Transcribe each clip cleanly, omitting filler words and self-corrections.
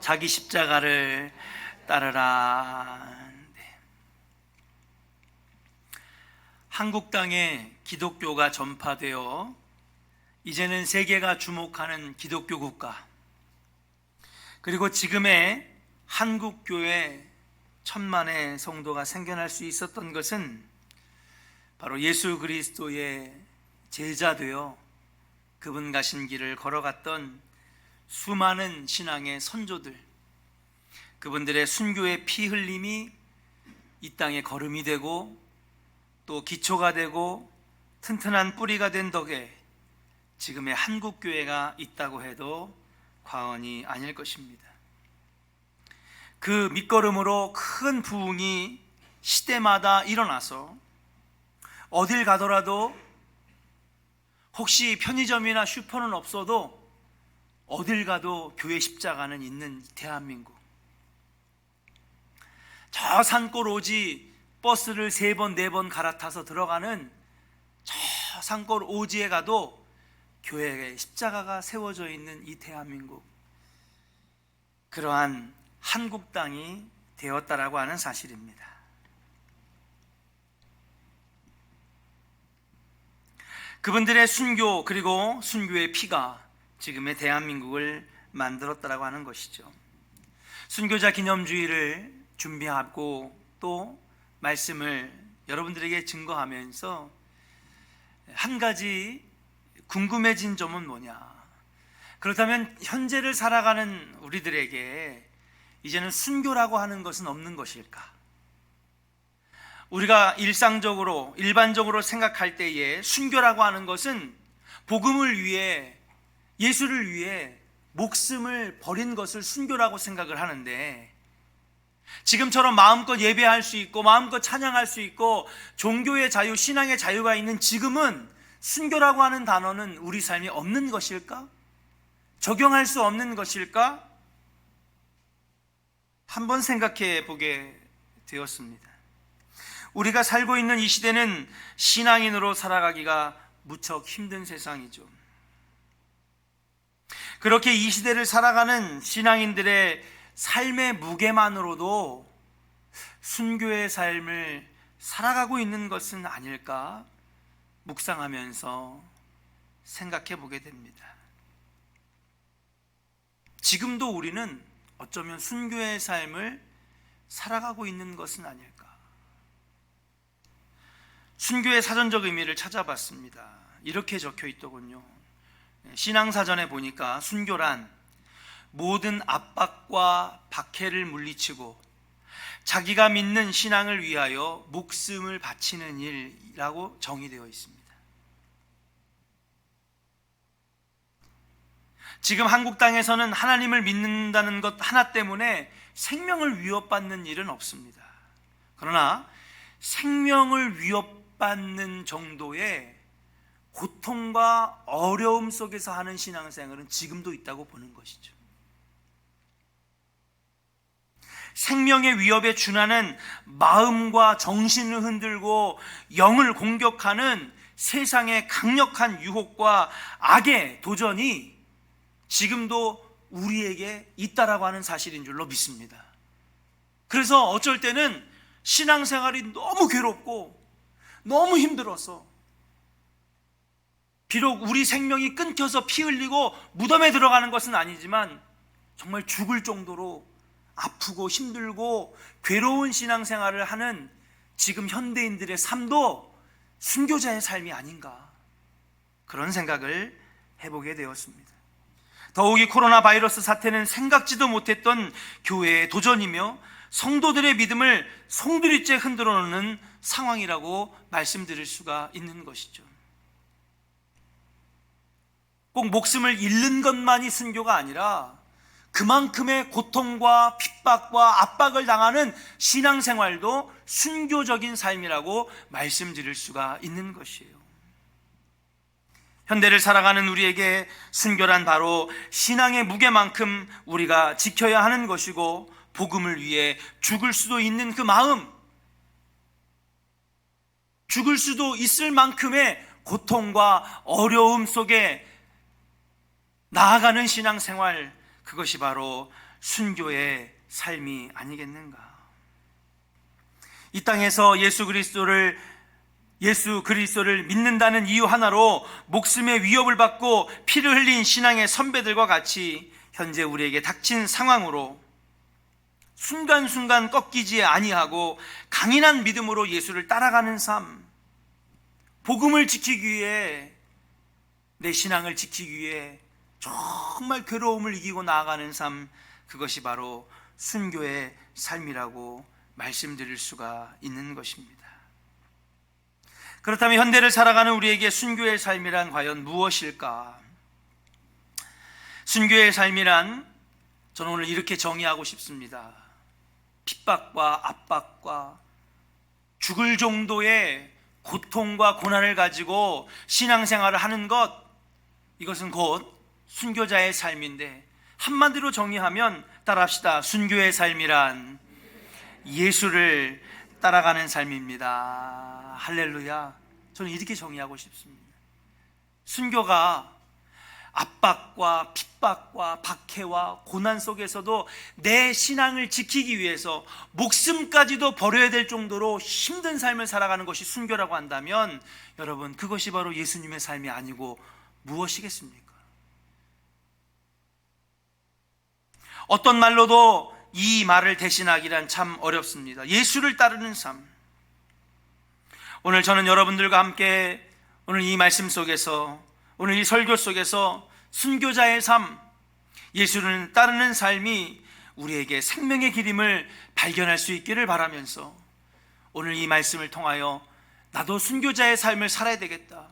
자기 십자가를 따르라. 네. 한국 땅에 기독교가 전파되어 이제는 세계가 주목하는 기독교 국가, 그리고 지금의 한국교회 1000만의 성도가 생겨날 수 있었던 것은 바로 예수 그리스도의 제자 되어 그분 가신 길을 걸어갔던 수많은 신앙의 선조들, 그분들의 순교의 피 흘림이 이 땅에 걸음이 되고 또 기초가 되고 튼튼한 뿌리가 된 덕에 지금의 한국교회가 있다고 해도 과언이 아닐 것입니다. 그 밑거름으로 큰 부흥이 시대마다 일어나서 어딜 가더라도 혹시 편의점이나 슈퍼는 없어도 어딜 가도 교회 십자가는 있는 대한민국. 저 산골 오지 버스를 3번 4번 갈아타서 들어가는 저 산골 오지에 가도 교회에 십자가가 세워져 있는 이 대한민국, 그러한 한국 땅이 되었다라고 하는 사실입니다. 그분들의 순교, 그리고 순교의 피가 지금의 대한민국을 만들었다라고 하는 것이죠. 순교자 기념주의를 준비하고 또 말씀을 여러분들에게 증거하면서 한 가지 궁금해진 점은 뭐냐? 그렇다면 현재를 살아가는 우리들에게 이제는 순교라고 하는 것은 없는 것일까? 우리가 일반적으로 생각할 때에 순교라고 하는 것은 복음을 위해, 예수를 위해 목숨을 버린 것을 순교라고 생각을 하는데, 지금처럼 마음껏 예배할 수 있고 마음껏 찬양할 수 있고 종교의 자유, 신앙의 자유가 있는 지금은 순교라고 하는 단어는 우리 삶에 없는 것일까? 적용할 수 없는 것일까? 한번 생각해 보게 되었습니다. 우리가 살고 있는 이 시대는 신앙인으로 살아가기가 무척 힘든 세상이죠. 그렇게 이 시대를 살아가는 신앙인들의 삶의 무게만으로도 순교의 삶을 살아가고 있는 것은 아닐까 묵상하면서 생각해 보게 됩니다. 지금도 우리는 어쩌면 순교의 삶을 살아가고 있는 것은 아닐까. 순교의 사전적 의미를 찾아봤습니다. 이렇게 적혀 있더군요. 신앙사전에 보니까 순교란 모든 압박과 박해를 물리치고 자기가 믿는 신앙을 위하여 목숨을 바치는 일이라고 정의되어 있습니다. 지금 한국 땅에서는 하나님을 믿는다는 것 하나 때문에 생명을 위협받는 일은 없습니다. 그러나 생명을 위협받는 정도의 고통과 어려움 속에서 하는 신앙생활은 지금도 있다고 보는 것이죠. 생명의 위협에 준하는 마음과 정신을 흔들고 영을 공격하는 세상의 강력한 유혹과 악의 도전이 지금도 우리에게 있다라고 하는 사실인 줄로 믿습니다. 그래서 어쩔 때는 신앙생활이 너무 괴롭고 너무 힘들어서, 비록 우리 생명이 끊겨서 피 흘리고 무덤에 들어가는 것은 아니지만 정말 죽을 정도로 아프고 힘들고 괴로운 신앙생활을 하는 지금 현대인들의 삶도 순교자의 삶이 아닌가, 그런 생각을 해보게 되었습니다. 더욱이 코로나 바이러스 사태는 생각지도 못했던 교회의 도전이며 성도들의 믿음을 송두리째 흔들어 놓는 상황이라고 말씀드릴 수가 있는 것이죠. 꼭 목숨을 잃는 것만이 순교가 아니라 그만큼의 고통과 핍박과 압박을 당하는 신앙생활도 순교적인 삶이라고 말씀드릴 수가 있는 것이에요. 현대를 살아가는 우리에게 순교란 바로 신앙의 무게만큼 우리가 지켜야 하는 것이고, 복음을 위해 죽을 수도 있는 그 마음, 죽을 수도 있을 만큼의 고통과 어려움 속에 나아가는 신앙생활, 그것이 바로 순교의 삶이 아니겠는가? 이 땅에서 예수 그리스도를 믿는다는 이유 하나로 목숨의 위협을 받고 피를 흘린 신앙의 선배들과 같이 현재 우리에게 닥친 상황으로 순간순간 꺾이지 아니하고 강인한 믿음으로 예수를 따라가는 삶, 복음을 지키기 위해, 내 신앙을 지키기 위해 정말 괴로움을 이기고 나아가는 삶, 그것이 바로 순교의 삶이라고 말씀드릴 수가 있는 것입니다. 그렇다면 현대를 살아가는 우리에게 순교의 삶이란 과연 무엇일까? 순교의 삶이란 저는 오늘 이렇게 정의하고 싶습니다. 핍박과 압박과 죽을 정도의 고통과 고난을 가지고 신앙생활을 하는 것, 이것은 곧 순교자의 삶인데, 한마디로 정의하면 따라합시다. 순교의 삶이란 예수를 따라가는 삶입니다. 할렐루야. 저는 이렇게 정의하고 싶습니다. 순교가 압박과 핍박과 박해와 고난 속에서도 내 신앙을 지키기 위해서 목숨까지도 버려야 될 정도로 힘든 삶을 살아가는 것이 순교라고 한다면, 여러분, 그것이 바로 예수님의 삶이 아니고 무엇이겠습니까? 어떤 말로도 이 말을 대신하기란 참 어렵습니다. 예수를 따르는 삶. 오늘 저는 여러분들과 함께 오늘 이 말씀 속에서, 오늘 이 설교 속에서 순교자의 삶, 예수를 따르는 삶이 우리에게 생명의 길임을 발견할 수 있기를 바라면서, 오늘 이 말씀을 통하여 나도 순교자의 삶을 살아야 되겠다,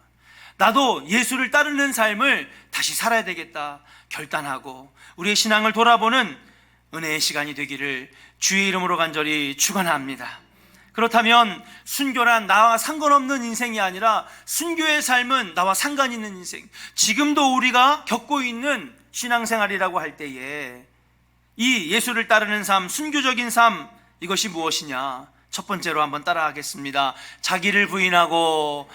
나도 예수를 따르는 삶을 다시 살아야 되겠다 결단하고 우리의 신앙을 돌아보는 은혜의 시간이 되기를 주의 이름으로 간절히 축원합니다. 그렇다면 순교란 나와 상관없는 인생이 아니라 순교의 삶은 나와 상관 있는 인생, 지금도 우리가 겪고 있는 신앙생활이라고 할 때에 이 예수를 따르는 삶, 순교적인 삶, 이것이 무엇이냐? 첫 번째로 한번 따라하겠습니다. 자기를 부인하고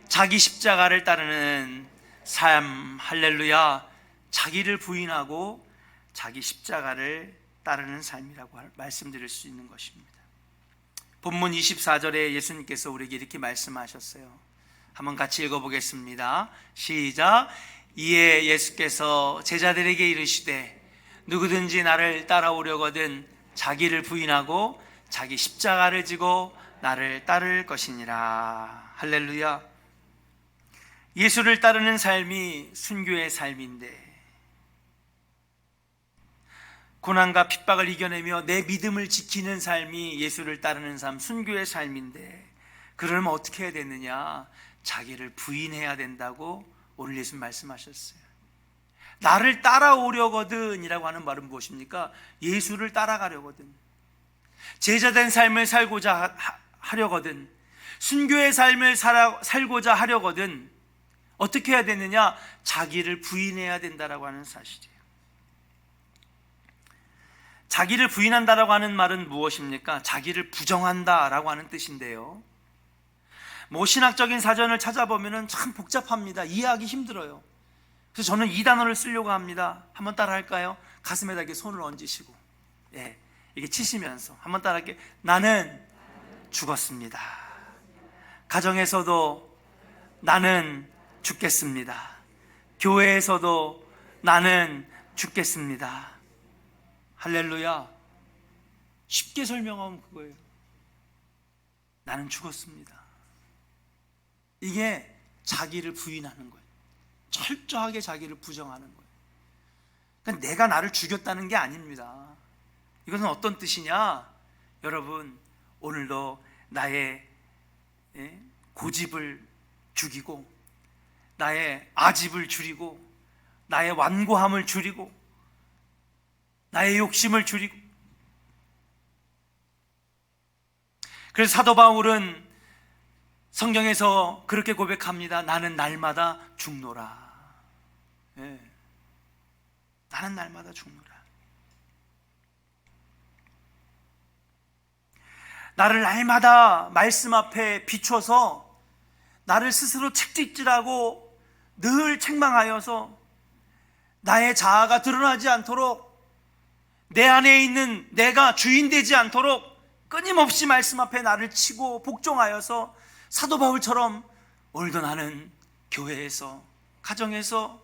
자기 십자가를 따르는 삶. 할렐루야. 자기를 부인하고 자기 십자가를 따르는 삶이라고 말씀드릴 수 있는 것입니다. 본문 24절에 예수님께서 우리에게 이렇게 말씀하셨어요. 한번 같이 읽어보겠습니다. 시작. 이에 예수께서 제자들에게 이르시되 누구든지 나를 따라오려거든 자기를 부인하고 자기 십자가를 지고 나를 따를 것이니라. 할렐루야. 예수를 따르는 삶이 순교의 삶인데, 고난과 핍박을 이겨내며 내 믿음을 지키는 삶이 예수를 따르는 삶, 순교의 삶인데, 그러면 어떻게 해야 되느냐? 자기를 부인해야 된다고 오늘 예수님 말씀하셨어요. 나를 따라오려거든 이라고 하는 말은 무엇입니까? 예수를 따라가려거든, 제자된 삶을 살고자 하려거든, 순교의 삶을 살고자 하려거든 어떻게 해야 되느냐? 자기를 부인해야 된다라고 하는 사실이에요. 자기를 부인한다라고 하는 말은 무엇입니까? 자기를 부정한다라고 하는 뜻인데요, 신학적인 사전을 찾아보면 참 복잡합니다. 이해하기 힘들어요. 그래서 저는 이 단어를 쓰려고 합니다. 한번 따라 할까요? 가슴에다 이렇게 손을 얹으시고, 이게 치시면서 한번 따라 할게요. 나는 죽었습니다. 가정에서도 나는 죽겠습니다. 교회에서도 나는 죽겠습니다. 할렐루야. 쉽게 설명하면 그거예요. 나는 죽었습니다. 이게 자기를 부인하는 거예요. 철저하게 자기를 부정하는 거예요. 그러니까 내가 나를 죽였다는 게 아닙니다. 이것은 어떤 뜻이냐? 여러분, 오늘도 나의 고집을 죽이고, 나의 아집을 줄이고, 나의 완고함을 줄이고, 나의 욕심을 줄이고. 그래서 사도 바울은 성경에서 그렇게 고백합니다. 나는 날마다 죽노라. 나는 날마다 죽노라. 나를 날마다 말씀 앞에 비춰서 나를 스스로 책찍질하고 늘 책망하여서 나의 자아가 드러나지 않도록 내 안에 있는 내가 주인 되지 않도록 끊임없이 말씀 앞에 나를 치고 복종하여서 사도 바울처럼 오늘도 나는 교회에서, 가정에서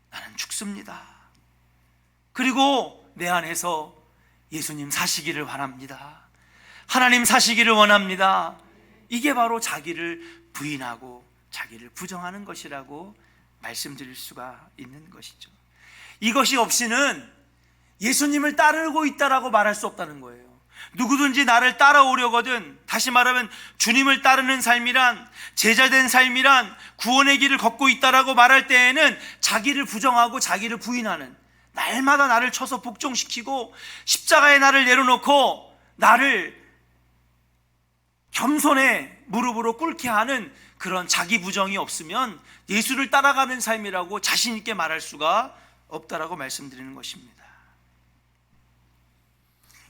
나는 죽습니다. 그리고 내 안에서 예수님 사시기를 원합니다. 하나님 사시기를 원합니다. 이게 바로 자기를 부인하고 자기를 부정하는 것이라고 말씀드릴 수가 있는 것이죠. 이것이 없이는 예수님을 따르고 있다라고 말할 수 없다는 거예요. 누구든지 나를 따라오려거든, 다시 말하면 주님을 따르는 삶이란, 제자된 삶이란 구원의 길을 걷고 있다라고 말할 때에는 자기를 부정하고 자기를 부인하는, 날마다 나를 쳐서 복종시키고 십자가에 나를 내려놓고 나를 겸손의 무릎으로 꿇게 하는 그런 자기 부정이 없으면 예수를 따라가는 삶이라고 자신 있게 말할 수가 없다라고 말씀드리는 것입니다.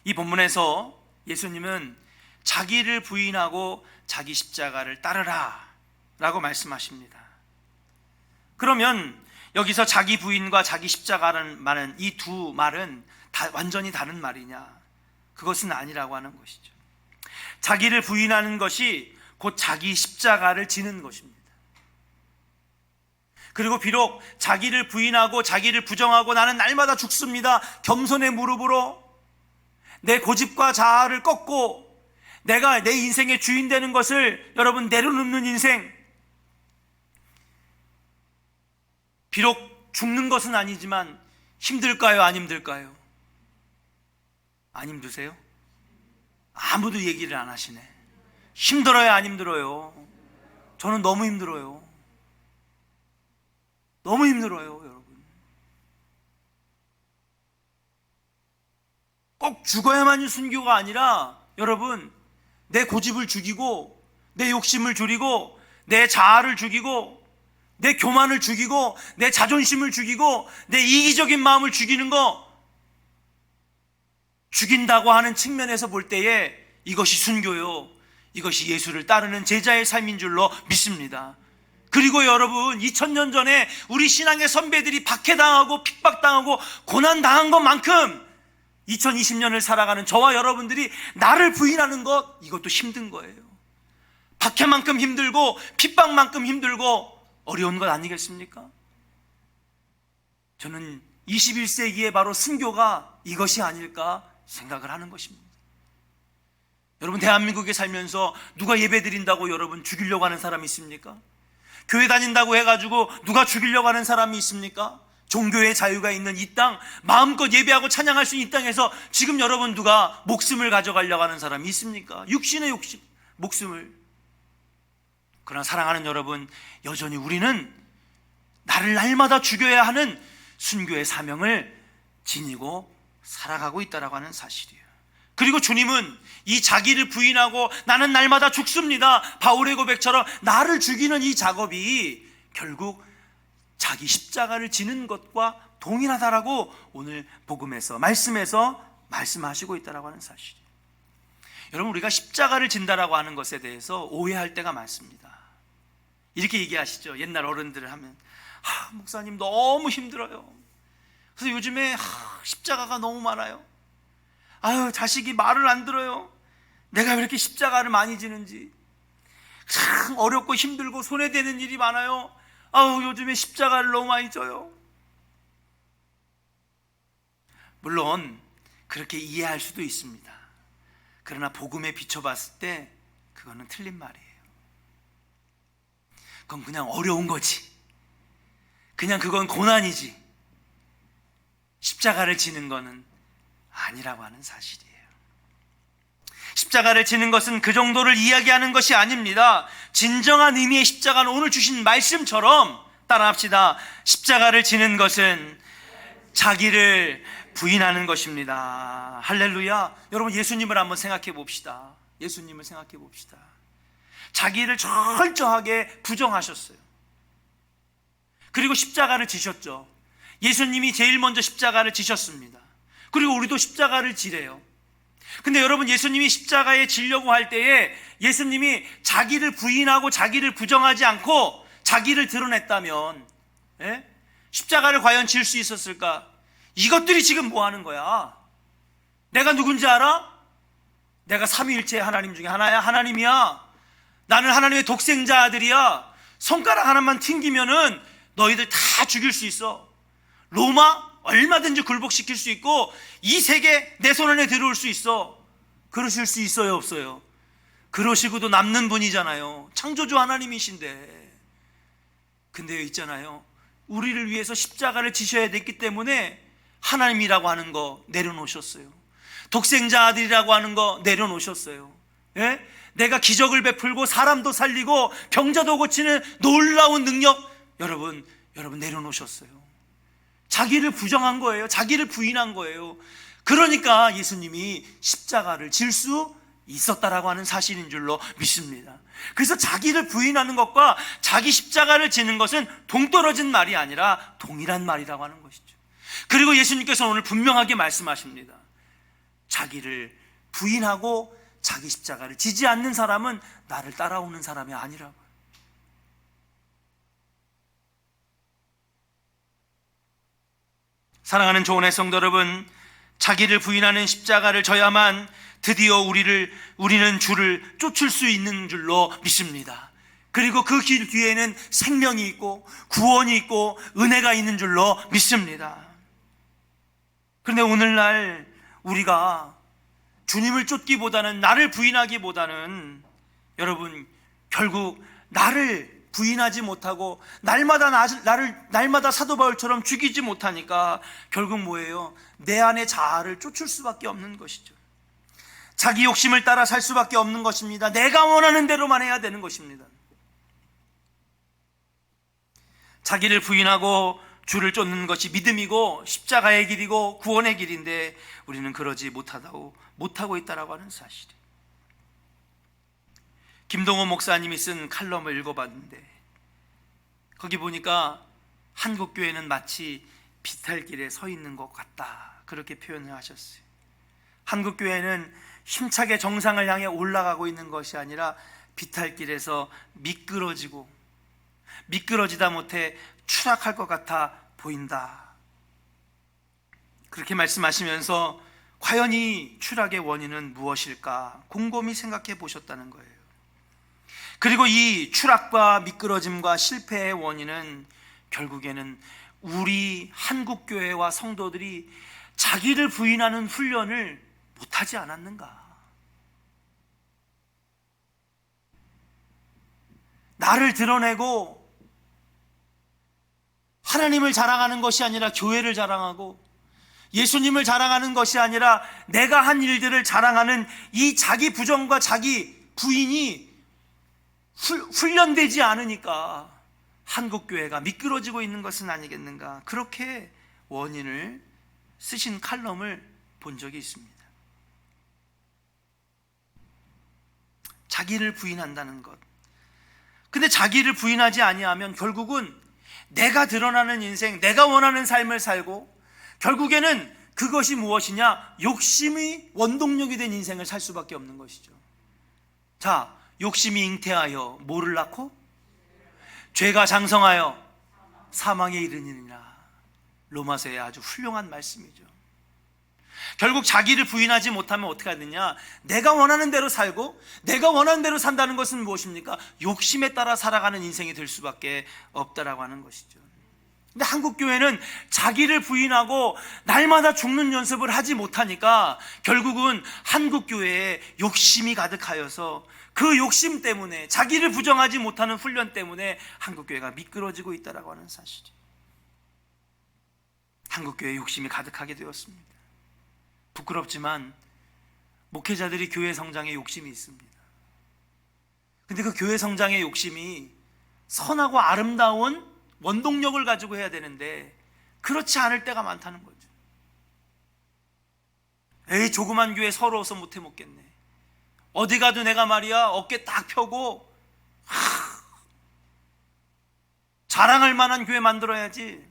이 본문에서 예수님은 자기를 부인하고 자기 십자가를 따르라 라고 말씀하십니다. 그러면 여기서 자기 부인과 자기 십자가라는 말은, 이 두 말은 완전히 다른 말이냐? 그것은 아니라고 하는 것이죠. 자기를 부인하는 것이 곧 자기 십자가를 지는 것입니다. 그리고 비록 자기를 부인하고 자기를 부정하고 나는 날마다 죽습니다, 겸손의 무릎으로 내 고집과 자아를 꺾고 내가 내 인생의 주인 되는 것을 여러분 내려놓는 인생, 비록 죽는 것은 아니지만 힘들까요? 안 힘들까요? 안 힘드세요? 아무도 얘기를 안 하시네. 힘들어요? 안 힘들어요? 저는 너무 힘들어요. 너무 힘들어요, 여러분. 꼭 죽어야만이 순교가 아니라, 여러분, 내 고집을 죽이고 내 욕심을 줄이고 내 자아를 죽이고 내 교만을 죽이고 내 자존심을 죽이고 내 이기적인 마음을 죽이는 거, 죽인다고 하는 측면에서 볼 때에 이것이 순교요, 이것이 예수를 따르는 제자의 삶인 줄로 믿습니다. 그리고 여러분, 2000년 전에 우리 신앙의 선배들이 박해당하고 핍박당하고 고난당한 것만큼 2020년을 살아가는 저와 여러분들이 나를 부인하는 것, 이것도 힘든 거예요. 박해만큼 힘들고 핍박만큼 힘들고 어려운 것 아니겠습니까? 저는 21세기에 바로 순교가 이것이 아닐까 생각을 하는 것입니다. 여러분, 대한민국에 살면서 누가 예배 드린다고 여러분 죽이려고 하는 사람이 있습니까? 교회 다닌다고 해가지고 누가 죽이려고 하는 사람이 있습니까? 종교의 자유가 있는 이 땅, 마음껏 예배하고 찬양할 수 있는 이 땅에서 지금 여러분 누가 목숨을 가져가려고 하는 사람이 있습니까? 육신의 욕심, 목숨을. 그러나 사랑하는 여러분, 여전히 우리는 나를 날마다 죽여야 하는 순교의 사명을 지니고 살아가고 있다라고 하는 사실이에요. 그리고 주님은 이 자기를 부인하고 나는 날마다 죽습니다, 바울의 고백처럼 나를 죽이는 이 작업이 결국 자기 십자가를 지는 것과 동일하다라고 오늘 복음에서, 말씀에서 말씀하시고 있다라고 하는 사실이에요. 여러분, 우리가 십자가를 진다라고 하는 것에 대해서 오해할 때가 많습니다. 이렇게 얘기하시죠. 옛날 어른들을 하면, 목사님 너무 힘들어요. 그래서 요즘에 십자가가 너무 많아요. 아유, 자식이 말을 안 들어요. 내가 왜 이렇게 십자가를 많이 지는지. 참 어렵고 힘들고 손에 대는 일이 많아요. 아우, 요즘에 십자가를 너무 많이 져요. 물론 그렇게 이해할 수도 있습니다. 그러나 복음에 비춰봤을 때 그거는 틀린 말이에요. 그건 그냥 어려운 거지. 그냥 그건 고난이지. 십자가를 지는 거는 아니라고 하는 사실이에요. 십자가를 지는 것은 그 정도를 이야기하는 것이 아닙니다. 진정한 의미의 십자가는 오늘 주신 말씀처럼 따라합시다. 십자가를 지는 것은 자기를 부인하는 것입니다. 할렐루야. 여러분, 예수님을 한번 생각해 봅시다. 예수님을 생각해 봅시다. 자기를 철저하게 부정하셨어요. 그리고 십자가를 지셨죠. 예수님이 제일 먼저 십자가를 지셨습니다. 그리고 우리도 십자가를 지래요. 근데 여러분, 예수님이 십자가에 지려고 할 때에 예수님이 자기를 부인하고 자기를 부정하지 않고 자기를 드러냈다면, 십자가를 과연 질 수 있었을까? 이것들이 지금 뭐 하는 거야? 내가 누군지 알아? 내가 삼위일체 하나님 중에 하나야. 하나님이야. 나는 하나님의 독생자 아들이야. 손가락 하나만 튕기면은 너희들 다 죽일 수 있어. 로마 얼마든지 굴복시킬 수 있고 이 세계 내 손 안에 들어올 수 있어. 그러실 수 있어요, 없어요? 그러시고도 남는 분이잖아요. 창조주 하나님이신데. 근데 있잖아요, 우리를 위해서 십자가를 지셔야 됐기 때문에 하나님이라고 하는 거 내려놓으셨어요. 독생자 아들이라고 하는 거 내려놓으셨어요. 예? 내가 기적을 베풀고 사람도 살리고 병자도 고치는 놀라운 능력, 여러분 내려놓으셨어요. 자기를 부정한 거예요. 자기를 부인한 거예요. 그러니까 예수님이 십자가를 질 수 있었다라고 하는 사실인 줄로 믿습니다. 그래서 자기를 부인하는 것과 자기 십자가를 지는 것은 동떨어진 말이 아니라 동일한 말이라고 하는 것이죠. 그리고 예수님께서 오늘 분명하게 말씀하십니다. 자기를 부인하고 자기 십자가를 지지 않는 사람은 나를 따라오는 사람이 아니라고요. 사랑하는 조은의 성도 여러분, 자기를 부인하는 십자가를 져야만 드디어 우리는 주를 쫓을 수 있는 줄로 믿습니다. 그리고 그 길 뒤에는 생명이 있고 구원이 있고 은혜가 있는 줄로 믿습니다. 그런데 오늘날 우리가 주님을 쫓기보다는, 나를 부인하기보다는, 여러분 결국 나를 부인하지 못하고 날마다 사도 바울처럼 죽이지 못하니까 결국 뭐예요? 내 안의 자아를 쫓을 수밖에 없는 것이죠. 자기 욕심을 따라 살 수밖에 없는 것입니다. 내가 원하는 대로만 해야 되는 것입니다. 자기를 부인하고 주를 쫓는 것이 믿음이고 십자가의 길이고 구원의 길인데 우리는 그러지 못하고 있다라고 하는 사실이에요. 김동호 목사님이 쓴 칼럼을 읽어봤는데 거기 보니까 한국교회는 마치 비탈길에 서 있는 것 같다, 그렇게 표현을 하셨어요. 한국교회는 힘차게 정상을 향해 올라가고 있는 것이 아니라 비탈길에서 미끄러지다 못해 추락할 것 같아 보인다, 그렇게 말씀하시면서 과연 이 추락의 원인은 무엇일까 곰곰이 생각해 보셨다는 거예요. 그리고 이 추락과 미끄러짐과 실패의 원인은 결국에는 우리 한국교회와 성도들이 자기를 부인하는 훈련을 못하지 않았는가. 나를 드러내고 하나님을 자랑하는 것이 아니라 교회를 자랑하고 예수님을 자랑하는 것이 아니라 내가 한 일들을 자랑하는 이 자기 부정과 자기 부인이 훈련되지 않으니까 한국교회가 미끄러지고 있는 것은 아니겠는가, 그렇게 원인을 쓰신 칼럼을 본 적이 있습니다. 자기를 부인한다는 것. 근데 자기를 부인하지 아니하면 결국은 내가 드러나는 인생, 내가 원하는 삶을 살고 결국에는 그것이 무엇이냐? 욕심이 원동력이 된 인생을 살 수밖에 없는 것이죠. 자, 욕심이 잉태하여 뭐를 낳고? 죄가 장성하여 사망에 이르느니라. 로마서의 아주 훌륭한 말씀이죠. 결국 자기를 부인하지 못하면 어떻게 하느냐? 내가 원하는 대로 살고 내가 원하는 대로 산다는 것은 무엇입니까? 욕심에 따라 살아가는 인생이 될 수밖에 없다라고 하는 것이죠. 근데 한국교회는 자기를 부인하고 날마다 죽는 연습을 하지 못하니까 결국은 한국교회에 욕심이 가득하여서 그 욕심 때문에, 자기를 부정하지 못하는 훈련 때문에 한국교회가 미끄러지고 있다라고 하는 사실이에요. 한국교회에 욕심이 가득하게 되었습니다. 부끄럽지만 목회자들이 교회 성장에 욕심이 있습니다. 근데 그 교회 성장의 욕심이 선하고 아름다운 원동력을 가지고 해야 되는데 그렇지 않을 때가 많다는 거죠. 에이, 조그만 교회 서러워서 못해 먹겠네. 어디 가도 내가 말이야 어깨 딱 펴고 자랑할 만한 교회 만들어야지.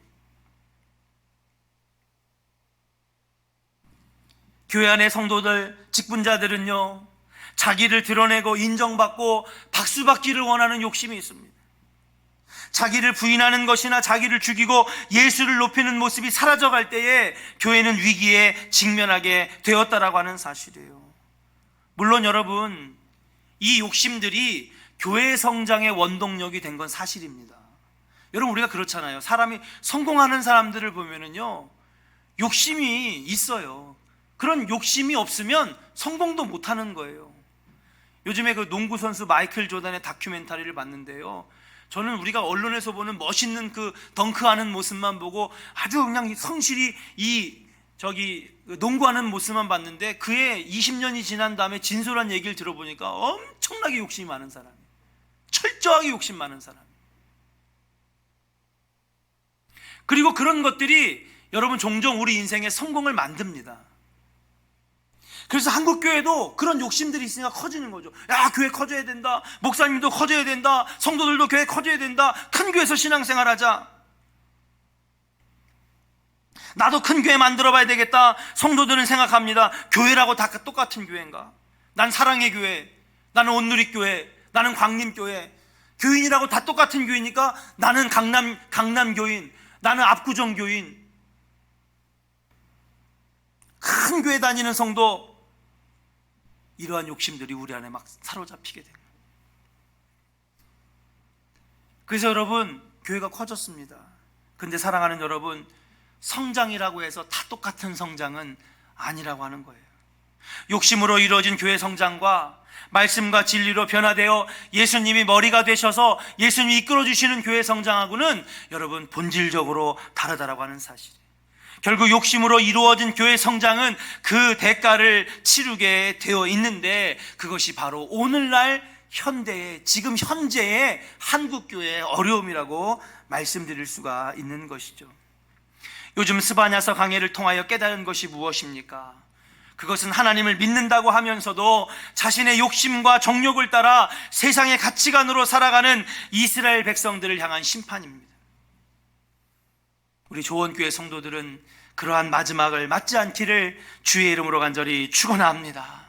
교회 안의 성도들, 직분자들은요, 자기를 드러내고 인정받고 박수받기를 원하는 욕심이 있습니다. 자기를 부인하는 것이나 자기를 죽이고 예수를 높이는 모습이 사라져갈 때에 교회는 위기에 직면하게 되었다라고 하는 사실이에요. 물론 여러분, 이 욕심들이 교회 성장의 원동력이 된 건 사실입니다. 여러분, 우리가 그렇잖아요. 사람이 성공하는 사람들을 보면은요, 욕심이 있어요. 그런 욕심이 없으면 성공도 못하는 거예요. 요즘에 그 농구 선수 마이클 조던의 다큐멘터리를 봤는데요, 저는 우리가 언론에서 보는 멋있는 그 덩크하는 모습만 보고 아주 그냥 성실히 농구하는 모습만 봤는데, 그의 20년이 지난 다음에 진솔한 얘기를 들어보니까 엄청나게 욕심이 많은 사람이에요. 철저하게 욕심 많은 사람. 그리고 그런 것들이 여러분 종종 우리 인생의 성공을 만듭니다. 그래서 한국교회도 그런 욕심들이 있으니까 커지는 거죠. 야, 교회 커져야 된다, 목사님도 커져야 된다, 성도들도 교회 커져야 된다, 큰 교회에서 신앙생활 하자, 나도 큰 교회 만들어 봐야 되겠다. 성도들은 생각합니다. 교회라고 다 똑같은 교회인가? 난 사랑의 교회, 나는 온누리교회, 나는 광림교회, 교인이라고 다 똑같은 교회니까 나는 강남교인, 나는 압구정교인. 큰 교회 다니는 성도, 이러한 욕심들이 우리 안에 막 사로잡히게 됩니다. 그래서 여러분, 교회가 커졌습니다. 근데 사랑하는 여러분, 성장이라고 해서 다 똑같은 성장은 아니라고 하는 거예요. 욕심으로 이루어진 교회 성장과 말씀과 진리로 변화되어 예수님이 머리가 되셔서 예수님이 이끌어 주시는 교회 성장하고는 여러분 본질적으로 다르다라고 하는 사실이에요. 결국 욕심으로 이루어진 교회 성장은 그 대가를 치르게 되어 있는데, 그것이 바로 오늘날 현대의, 지금 현재의 한국교회의 어려움이라고 말씀드릴 수가 있는 것이죠. 요즘 스바냐서 강해를 통하여 깨달은 것이 무엇입니까? 그것은 하나님을 믿는다고 하면서도 자신의 욕심과 정욕을 따라 세상의 가치관으로 살아가는 이스라엘 백성들을 향한 심판입니다. 우리 조원교회 성도들은 그러한 마지막을 맞지 않기를 주의 이름으로 간절히 축원합니다.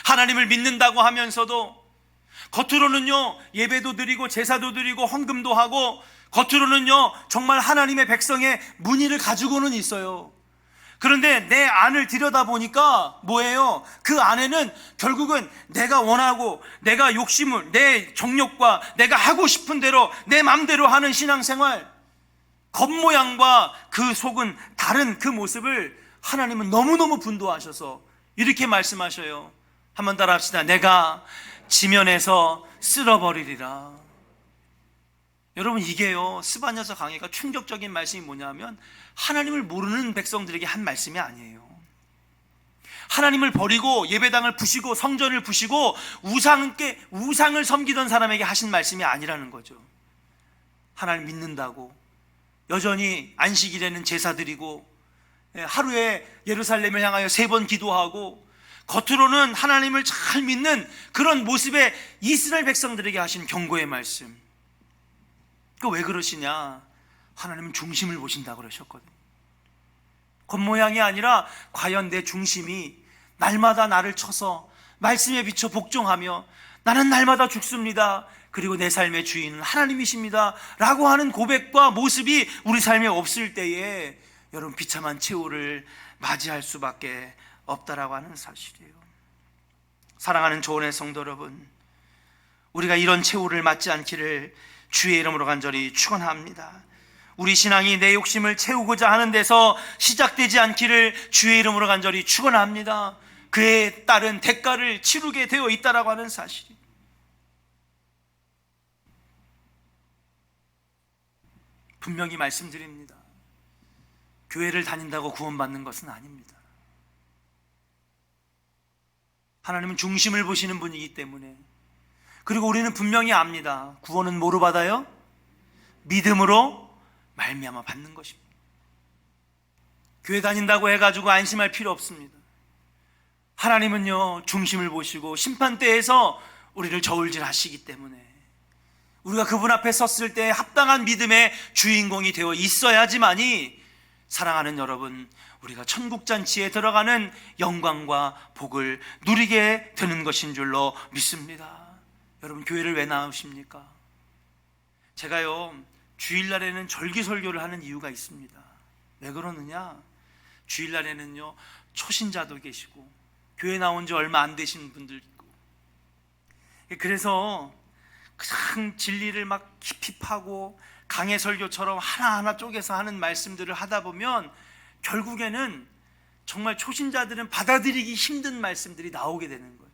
하나님을 믿는다고 하면서도 겉으로는요 예배도 드리고 제사도 드리고 헌금도 하고, 겉으로는요 정말 하나님의 백성의 문의를 가지고는 있어요. 그런데 내 안을 들여다보니까 뭐예요? 그 안에는 결국은 내가 원하고 내가 욕심을, 내 정욕과 내가 하고 싶은 대로 내 맘대로 하는 신앙생활, 겉모양과 그 속은 다른 그 모습을 하나님은 너무너무 분노하셔서 이렇게 말씀하셔요. 한번 따라 합시다. 내가 지면에서 쓸어버리리라. 여러분, 이게요 스바냐서 강해가 충격적인 말씀이 뭐냐면, 하나님을 모르는 백성들에게 한 말씀이 아니에요. 하나님을 버리고 예배당을 부시고 성전을 부시고 우상을 섬기던 사람에게 하신 말씀이 아니라는 거죠. 하나님 믿는다고 여전히 안식일에는 제사 드리고 하루에 예루살렘을 향하여 3번 기도하고, 겉으로는 하나님을 잘 믿는 그런 모습의 이스라엘 백성들에게 하신 경고의 말씀. 그 왜 그러시냐? 하나님은 중심을 보신다고 그러셨거든요. 겉모양이 아니라 과연 내 중심이 날마다 나를 쳐서 말씀에 비춰 복종하며 나는 날마다 죽습니다, 그리고 내 삶의 주인은 하나님이십니다 라고 하는 고백과 모습이 우리 삶에 없을 때에 여러분 비참한 최후를 맞이할 수밖에 없다라고 하는 사실이에요. 사랑하는 조원의 성도 여러분, 우리가 이런 최후를 맞지 않기를 주의 이름으로 간절히 축원합니다. 우리 신앙이 내 욕심을 채우고자 하는 데서 시작되지 않기를 주의 이름으로 간절히 축원합니다. 그에 따른 대가를 치르게 되어 있다라고 하는 사실이. 분명히 말씀드립니다. 교회를 다닌다고 구원받는 것은 아닙니다. 하나님은 중심을 보시는 분이기 때문에. 그리고 우리는 분명히 압니다. 구원은 뭐로 받아요? 믿음으로 말미암아 받는 것입니다. 교회 다닌다고 해가지고 안심할 필요 없습니다. 하나님은요 중심을 보시고 심판대에서 우리를 저울질 하시기 때문에 우리가 그분 앞에 섰을 때 합당한 믿음의 주인공이 되어 있어야지만이, 사랑하는 여러분, 우리가 천국잔치에 들어가는 영광과 복을 누리게 되는 것인 줄로 믿습니다. 여러분, 교회를 왜 나오십니까? 제가요, 주일날에는 절기설교를 하는 이유가 있습니다. 왜 그러느냐? 주일날에는요, 초신자도 계시고 교회 나온 지 얼마 안 되신 분들 있고, 그래서 그냥 진리를 막 깊이 파고 강해 설교처럼 하나하나 쪼개서 하는 말씀들을 하다 보면 결국에는 정말 초신자들은 받아들이기 힘든 말씀들이 나오게 되는 거예요.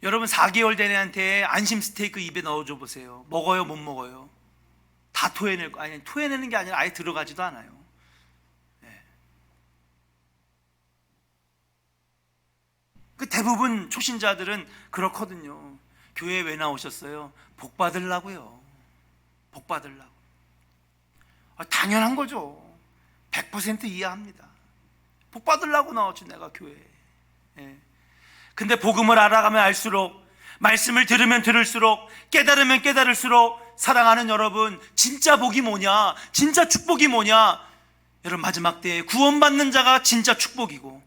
여러분 4개월 된 애한테 안심 스테이크 입에 넣어줘 보세요. 먹어요, 못 먹어요? 다 토해낼 거. 아니, 토해내는 게 아니라 아예 들어가지도 않아요. 네. 그 대부분 초신자들은 그렇거든요. 교회에 왜 나오셨어요? 복 받으려고요. 복 받으려고. 당연한 거죠. 100% 이해합니다. 복 받으려고 나왔지 내가 교회에. 예. 근데 복음을 알아가면 알수록, 말씀을 들으면 들을수록, 깨달으면 깨달을수록, 사랑하는 여러분, 진짜 복이 뭐냐, 진짜 축복이 뭐냐, 여러분 마지막 때에 구원받는 자가 진짜 축복이고,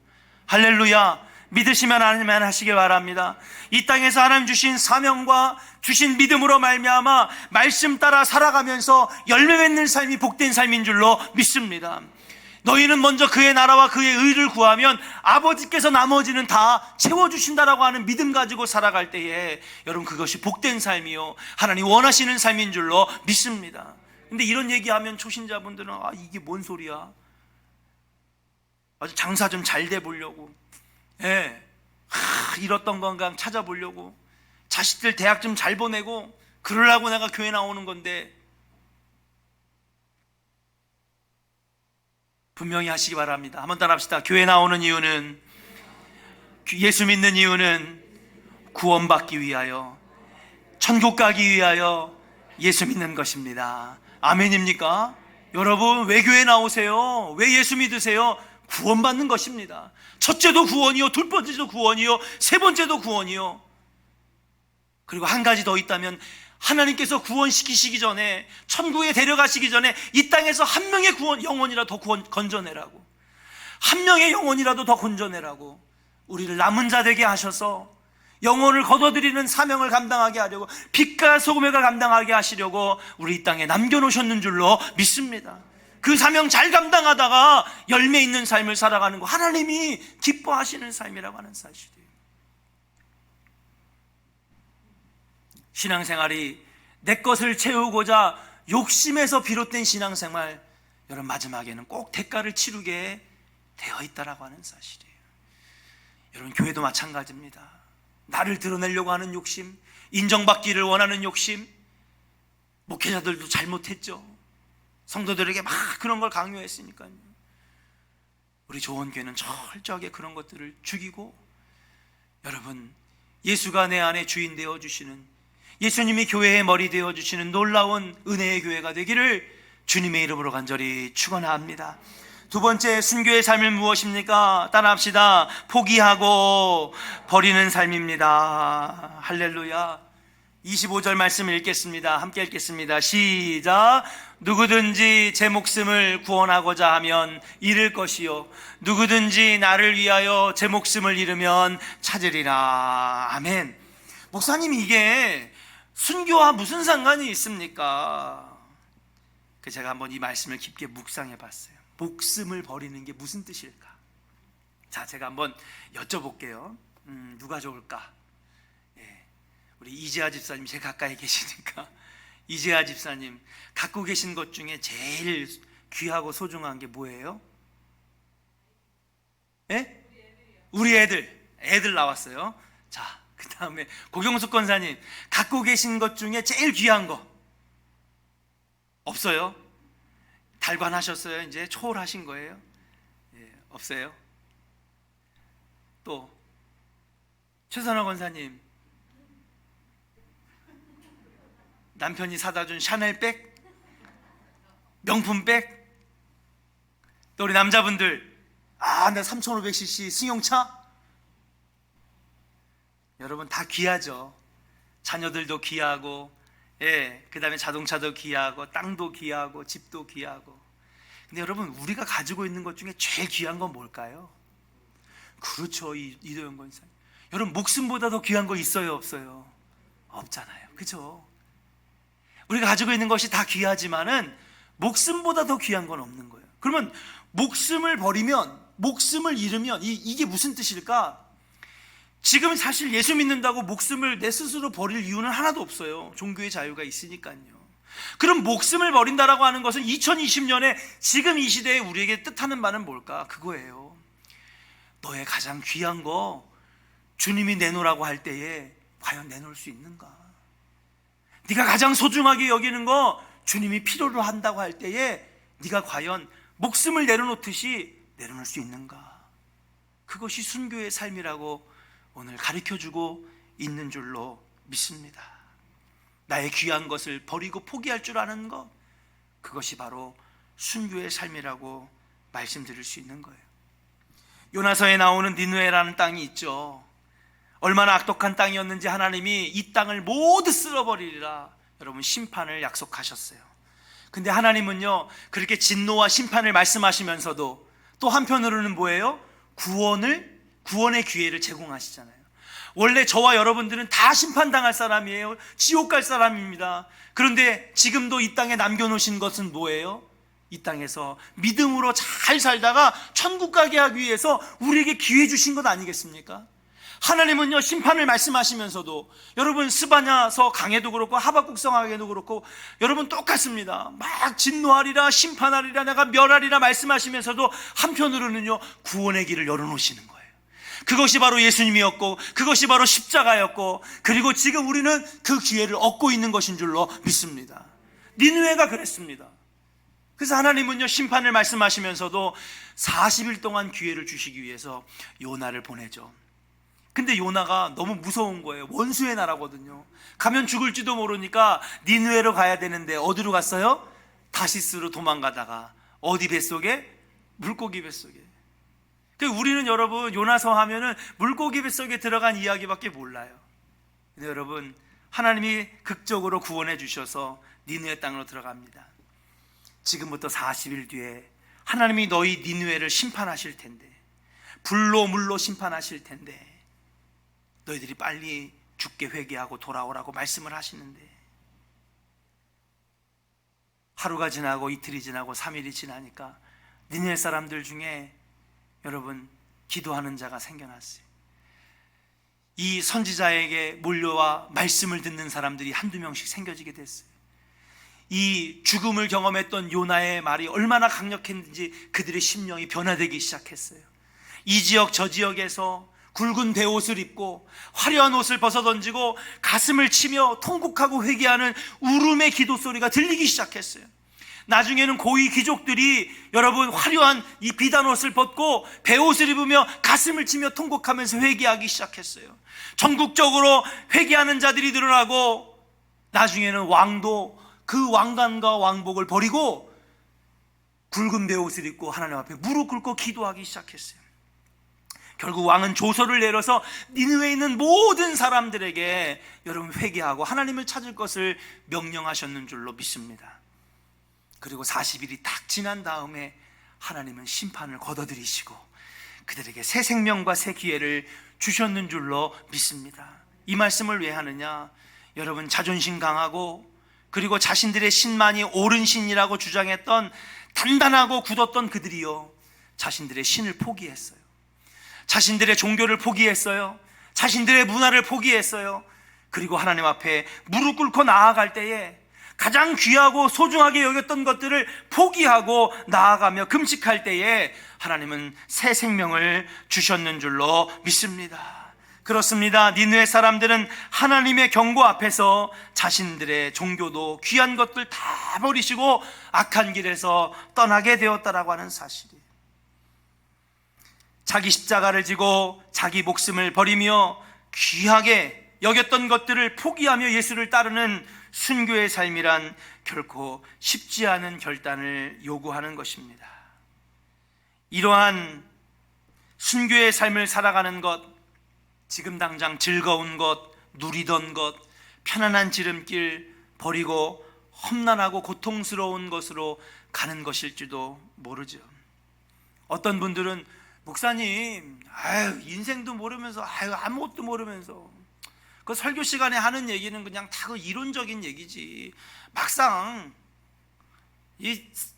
할렐루야, 믿으시면 아니면 하시길 바랍니다. 이 땅에서 하나님 주신 사명과 주신 믿음으로 말미암아 말씀 따라 살아가면서 열매 맺는 삶이 복된 삶인 줄로 믿습니다. 너희는 먼저 그의 나라와 그의 의를 구하면 아버지께서 나머지는 다 채워주신다라고 하는 믿음 가지고 살아갈 때에 여러분 그것이 복된 삶이요, 하나님 원하시는 삶인 줄로 믿습니다. 근데 이런 얘기하면 초신자분들은 이게 뭔 소리야, 아주 장사 좀 잘 돼 보려고, 잃었던 건강 찾아보려고, 자식들 대학 좀 잘 보내고 그러려고 내가 교회 나오는 건데, 분명히 하시기 바랍니다. 한번 따라합시다. 교회 나오는 이유는, 예수 믿는 이유는 구원받기 위하여, 천국 가기 위하여 예수 믿는 것입니다. 아멘입니까? 여러분 왜 교회 나오세요? 왜 예수 믿으세요? 구원받는 것입니다. 첫째도 구원이요, 둘 번째도 구원이요, 세 번째도 구원이요. 그리고 한 가지 더 있다면, 하나님께서 구원시키시기 전에, 천국에 데려가시기 전에 이 땅에서 한 명의 영혼이라도 더 건져내라고, 한 명의 영혼이라도 더 건져내라고 우리를 남은 자 되게 하셔서 영혼을 거둬들이는 사명을 감당하게 하려고, 빛과 소금을 감당하게 하시려고 우리 이 땅에 남겨놓으셨는 줄로 믿습니다. 그 사명 잘 감당하다가 열매 있는 삶을 살아가는 거 하나님이 기뻐하시는 삶이라고 하는 사실이에요. 신앙생활이 내 것을 채우고자 욕심에서 비롯된 신앙생활, 여러분 마지막에는 꼭 대가를 치르게 되어 있다라고 하는 사실이에요. 여러분 교회도 마찬가지입니다. 나를 드러내려고 하는 욕심, 인정받기를 원하는 욕심, 목회자들도 잘못했죠. 성도들에게 막 그런 걸 강요했으니까요. 우리 조원교회는 철저하게 그런 것들을 죽이고, 여러분 예수가 내 안에 주인 되어주시는, 예수님이 교회의 머리 되어주시는 놀라운 은혜의 교회가 되기를 주님의 이름으로 간절히 축원합니다. 두 번째, 순교의 삶은 무엇입니까? 따라합시다. 포기하고 버리는 삶입니다. 할렐루야. 25절 말씀을 읽겠습니다. 함께 읽겠습니다. 시작. 누구든지 제 목숨을 구원하고자 하면 잃을 것이요, 누구든지 나를 위하여 제 목숨을 잃으면 찾으리라. 아멘. 목사님, 이게 순교와 무슨 상관이 있습니까? 제가 한번 이 말씀을 깊게 묵상해 봤어요. 목숨을 버리는 게 무슨 뜻일까? 자, 제가 한번 여쭤볼게요. 누가 좋을까? 우리 이재하 집사님, 제 가까이 계시니까 이재하 집사님, 갖고 계신 것 중에 제일 귀하고 소중한 게 뭐예요? 우리 애들 나왔어요. 자, 그 다음에 고경숙 권사님, 갖고 계신 것 중에 제일 귀한 거 없어요? 달관하셨어요? 이제 초월하신 거예요? 없어요? 또 최선화 권사님, 남편이 사다 준 샤넬백, 명품백. 또 우리 남자분들, 나 3500cc 승용차. 여러분 다 귀하죠. 자녀들도 귀하고, 그 다음에 자동차도 귀하고, 땅도 귀하고, 집도 귀하고. 근데 여러분, 우리가 가지고 있는 것 중에 제일 귀한 건 뭘까요? 그렇죠, 이도영 권사님. 여러분 목숨보다 더 귀한 거 있어요, 없어요? 없잖아요. 그죠? 우리가 가지고 있는 것이 다 귀하지만은 목숨보다 더 귀한 건 없는 거예요. 그러면 목숨을 버리면, 목숨을 잃으면 이게 무슨 뜻일까? 지금 사실 예수 믿는다고 목숨을 내 스스로 버릴 이유는 하나도 없어요. 종교의 자유가 있으니까요. 그럼 목숨을 버린다라고 하는 것은 2020년에 지금 이 시대에 우리에게 뜻하는 바는 뭘까? 그거예요. 너의 가장 귀한 거 주님이 내놓으라고 할 때에 과연 내놓을 수 있는가? 네가 가장 소중하게 여기는 거 주님이 필요로 한다고 할 때에 네가 과연 목숨을 내려놓듯이 내려놓을 수 있는가? 그것이 순교의 삶이라고 오늘 가르쳐주고 있는 줄로 믿습니다. 나의 귀한 것을 버리고 포기할 줄 아는 것, 그것이 바로 순교의 삶이라고 말씀드릴 수 있는 거예요. 요나서에 나오는 니느웨라는 땅이 있죠. 얼마나 악독한 땅이었는지 하나님이 이 땅을 모두 쓸어버리리라 여러분 심판을 약속하셨어요. 근데 하나님은요, 그렇게 진노와 심판을 말씀하시면서도 또 한편으로는 뭐예요? 구원의 기회를 제공하시잖아요. 원래 저와 여러분들은 다 심판당할 사람이에요. 지옥 갈 사람입니다. 그런데 지금도 이 땅에 남겨놓으신 것은 뭐예요? 이 땅에서 믿음으로 잘 살다가 천국 가게 하기 위해서 우리에게 기회 주신 것 아니겠습니까? 하나님은요, 심판을 말씀하시면서도 여러분 스바냐서 강해도 그렇고 하박국서 강해도 그렇고 여러분 똑같습니다. 막 진노하리라, 심판하리라, 내가 멸하리라 말씀하시면서도 한편으로는요, 구원의 길을 열어놓으시는 거예요. 그것이 바로 예수님이었고, 그것이 바로 십자가였고, 그리고 지금 우리는 그 기회를 얻고 있는 것인 줄로 믿습니다. 니느웨가 그랬습니다. 그래서 하나님은요, 심판을 말씀하시면서도 40일 동안 기회를 주시기 위해서 요나를 보내죠. 근데 요나가 너무 무서운 거예요. 원수의 나라거든요. 가면 죽을지도 모르니까 니느웨로 가야 되는데 어디로 갔어요? 다시스로 도망가다가 어디 뱃속에? 물고기 뱃속에. 우리는 여러분 요나서 하면은 물고기 뱃속에 들어간 이야기밖에 몰라요. 근데 여러분 하나님이 극적으로 구원해 주셔서 니느웨 땅으로 들어갑니다. 지금부터 40일 뒤에 하나님이 너희 니느웨를 심판하실 텐데, 불로 물로 심판하실 텐데 너희들이 빨리 죽게 회개하고 돌아오라고 말씀을 하시는데, 하루가 지나고 이틀이 지나고 3일이 지나니까 니느웨 사람들 중에 여러분 기도하는 자가 생겨났어요. 이 선지자에게 몰려와 말씀을 듣는 사람들이 한두 명씩 생겨지게 됐어요. 이 죽음을 경험했던 요나의 말이 얼마나 강력했는지 그들의 심령이 변화되기 시작했어요. 이 지역 저 지역에서 굵은 베옷을 입고 화려한 옷을 벗어던지고 가슴을 치며 통곡하고 회개하는 울음의 기도 소리가 들리기 시작했어요. 나중에는 고위 귀족들이 여러분 화려한 이 비단 옷을 벗고 베옷을 입으며 가슴을 치며 통곡하면서 회개하기 시작했어요. 전국적으로 회개하는 자들이 늘어나고, 나중에는 왕도 그 왕관과 왕복을 버리고 굵은 베옷을 입고 하나님 앞에 무릎 꿇고 기도하기 시작했어요. 결국 왕은 조서를 내려서 니느웨에 있는 모든 사람들에게 여러분 회개하고 하나님을 찾을 것을 명령하셨는 줄로 믿습니다. 그리고 40일이 딱 지난 다음에 하나님은 심판을 걷어들이시고 그들에게 새 생명과 새 기회를 주셨는 줄로 믿습니다. 이 말씀을 왜 하느냐? 여러분 자존심 강하고 그리고 자신들의 신만이 옳은 신이라고 주장했던 단단하고 굳었던 그들이요, 자신들의 신을 포기했어요. 자신들의 종교를 포기했어요. 자신들의 문화를 포기했어요. 그리고 하나님 앞에 무릎 꿇고 나아갈 때에 가장 귀하고 소중하게 여겼던 것들을 포기하고 나아가며 금식할 때에 하나님은 새 생명을 주셨는 줄로 믿습니다. 그렇습니다. 니느웨 사람들은 하나님의 경고 앞에서 자신들의 종교도 귀한 것들 다 버리시고 악한 길에서 떠나게 되었다라고 하는 사실이에요. 자기 십자가를 지고 자기 목숨을 버리며 귀하게 여겼던 것들을 포기하며 예수를 따르는 순교의 삶이란 결코 쉽지 않은 결단을 요구하는 것입니다. 이러한 순교의 삶을 살아가는 것, 지금 당장 즐거운 것, 누리던 것, 편안한 지름길 버리고 험난하고 고통스러운 것으로 가는 것일지도 모르죠. 어떤 분들은 목사님, 인생도 모르면서, 아무것도 모르면서 그 설교 시간에 하는 얘기는 그냥 다 그 이론적인 얘기지. 막상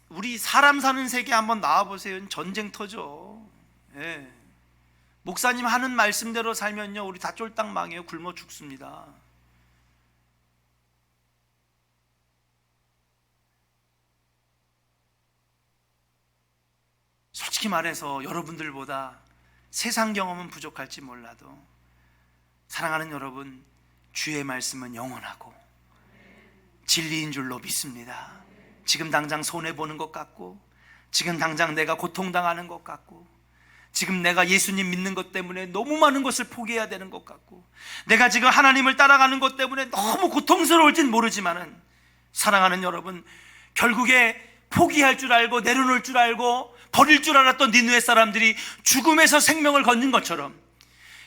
우리 사람 사는 세계 한번 나와보세요. 전쟁터죠. 예. 목사님 하는 말씀대로 살면요, 우리 다 쫄딱 망해요. 굶어 죽습니다. 솔직히 말해서 여러분들보다 세상 경험은 부족할지 몰라도 사랑하는 여러분, 주의 말씀은 영원하고 진리인 줄로 믿습니다. 지금 당장 손해보는 것 같고, 지금 당장 내가 고통당하는 것 같고, 지금 내가 예수님 믿는 것 때문에 너무 많은 것을 포기해야 되는 것 같고, 내가 지금 하나님을 따라가는 것 때문에 너무 고통스러울진 모르지만은, 사랑하는 여러분, 결국에 포기할 줄 알고 내려놓을 줄 알고 버릴 줄 알았던 니느웨 사람들이 죽음에서 생명을 걷는 것처럼,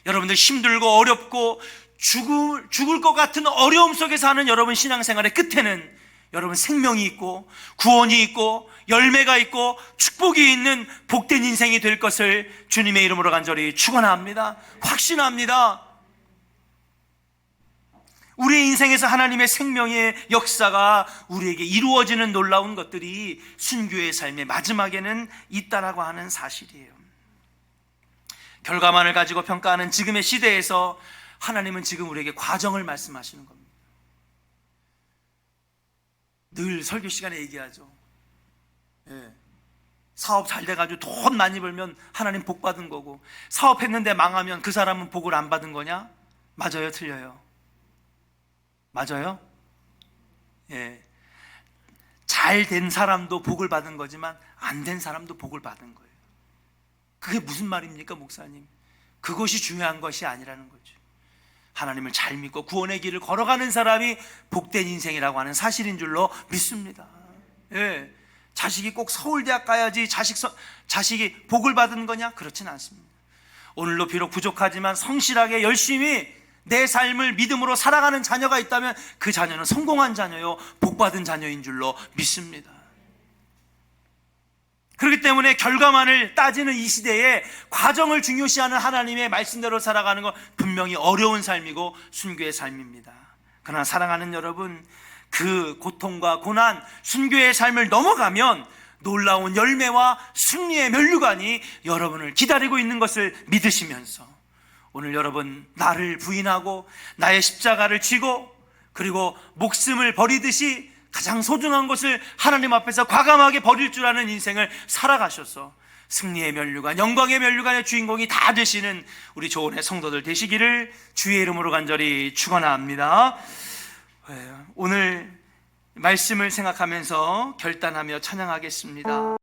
여러분들 힘들고 어렵고 죽을 것 같은 어려움 속에서 하는 여러분 신앙생활의 끝에는 여러분 생명이 있고 구원이 있고 열매가 있고 축복이 있는 복된 인생이 될 것을 주님의 이름으로 간절히 축원합니다. 확신합니다. 우리의 인생에서 하나님의 생명의 역사가 우리에게 이루어지는 놀라운 것들이 순교의 삶의 마지막에는 있다라고 하는 사실이에요. 결과만을 가지고 평가하는 지금의 시대에서 하나님은 지금 우리에게 과정을 말씀하시는 겁니다. 늘 설교 시간에 얘기하죠. 예. 사업 잘 돼가지고 돈 많이 벌면 하나님 복 받은 거고, 사업했는데 망하면 그 사람은 복을 안 받은 거냐? 맞아요, 틀려요? 맞아요? 예. 잘 된 사람도 복을 받은 거지만 안 된 사람도 복을 받은 거예요. 그게 무슨 말입니까, 목사님? 그것이 중요한 것이 아니라는 거죠. 하나님을 잘 믿고 구원의 길을 걸어가는 사람이 복된 인생이라고 하는 사실인 줄로 믿습니다. 예. 자식이 꼭 서울대학 가야지 자식이 복을 받은 거냐? 그렇진 않습니다. 오늘도 비록 부족하지만 성실하게 열심히 내 삶을 믿음으로 살아가는 자녀가 있다면 그 자녀는 성공한 자녀요, 복받은 자녀인 줄로 믿습니다. 그렇기 때문에 결과만을 따지는 이 시대에 과정을 중요시하는 하나님의 말씀대로 살아가는 건 분명히 어려운 삶이고 순교의 삶입니다. 그러나 사랑하는 여러분, 그 고통과 고난, 순교의 삶을 넘어가면 놀라운 열매와 승리의 면류관이 여러분을 기다리고 있는 것을 믿으시면서, 오늘 여러분 나를 부인하고 나의 십자가를 지고 그리고 목숨을 버리듯이 가장 소중한 것을 하나님 앞에서 과감하게 버릴 줄 아는 인생을 살아가셔서 승리의 면류관, 영광의 면류관의 주인공이 다 되시는 우리 조은의 성도들 되시기를 주의 이름으로 간절히 축원합니다. 오늘 말씀을 생각하면서 결단하며 찬양하겠습니다.